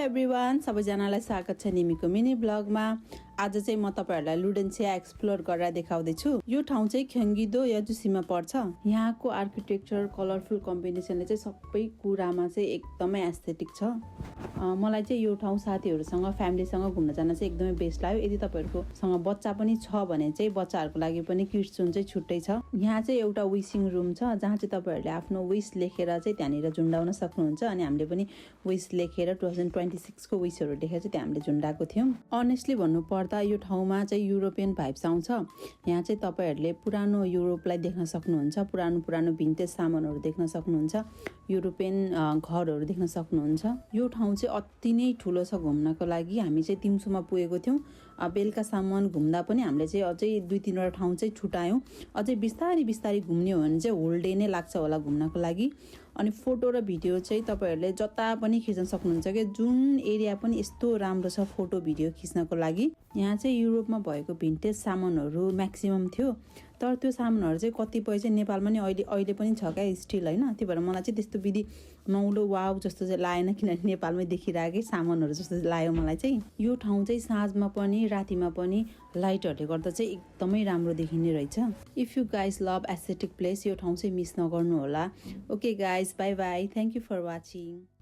Everyone, सबैजनालाई स्वागत छ निमीको मिनी ब्लगमा। आज चाहिँ म तपाईहरुलाई लुडेन्सिया एक्सप्लोर गरेर देखाउँदैछु। यो ठाउँ चाहिँ ख्योङ्गिदो याजुसीमा पर्छ। यहाँको आर्किटेक्चर कलरफुल कम्बिनेसनले चाहिँ सबै कुरामा चाहिँ एकदमै एस्थेटिक छ। मलाई चाहिँ यो ठाउँ साथीहरुसँग फ्यामिलीसँग घुम्न जान चाहिँ एकदमै बेस्ट लाग्यो। यदि तपाईहरुकोसँग बच्चा पनि छ भने चाहिँ बच्चाहरुको लागि पनि किड्स जोन चाहिँ छुट्टै छ। यहाँ चाहिँ एउटा विशिङ रुम छ जहाँ चाहिँ तपाईहरुले आफ्नो विश लेखेर चाहिँ त्यहाँनिर झुन्डाउन सक्नुहुन्छ। अनि हामीले पनि विश लेखेर 2026 को विशहरु लेखेर चाहिँ त्यहाँ हामीले झुन्डाएको थियौं। अनेस्टली भन्नु पर्दा यो ठाउँमा चाहिँ युरोपियन भाइब्स आउँछ। यहाँ चाहिँ तपाईहरुले पुरानो युरोपलाई देख्न सक्नुहुन्छ, पुरानो भिन्टेज सामानहरु देख्न सक्नुहुन्छ, युरोपियन घरहरु देख्न सक्नुहुन्छ। यो ठाउँ चाहिँ अति नै ठुलो छ घुम्नको लागि। हामी चाहिँ दिउँसोमा पुगेको थियौं। बेलुकासम्म घुम्दा पनि हामीले चाहिँ अझै 2-3 वटा ठाउँ चाहिँ छुटायौं। अझै बिस्तारी घुम्ने हो भने चाहिँ होल डे नै लाग्छ होला घुम्नको लागि। अनि फोटो र भिडियो चाहिँ तपाईहरुले जता पनि खिच्न सक्नुहुन्छ के जुन एरिया पनि यस्तो राम्रो छ फोटो भिडियो खिच्नको लागि। यहाँ चाहिँ युरोपमा भएको भिन्टेज सामानहरु म्याक्सिमम थियो। तर त्यो सामानहरु चाहिँ कतिपय चाहिँ नेपालमा नि अहिले पनि छ क्या स्टिल हैन। त्यही भएर मलाई चाहिँ त्यस्तो विधि नौलो वाउ जस्तो चाहिँ लागेन, किनभने नेपालमै देखिराकै सामानहरु जस्तो लाग्यो मलाई चाहिँ। यो ठाउँ चाहिँ साँझमा पनि रातिमा पनि लाइटहरुले गर्दा चाहिँ एकदमै राम्रो देखिने रहेछ। If you guys love aesthetic place यो ठाउँ चाहिँ मिस नगर्नु होला। Okay guys, bye bye, thank you for watching.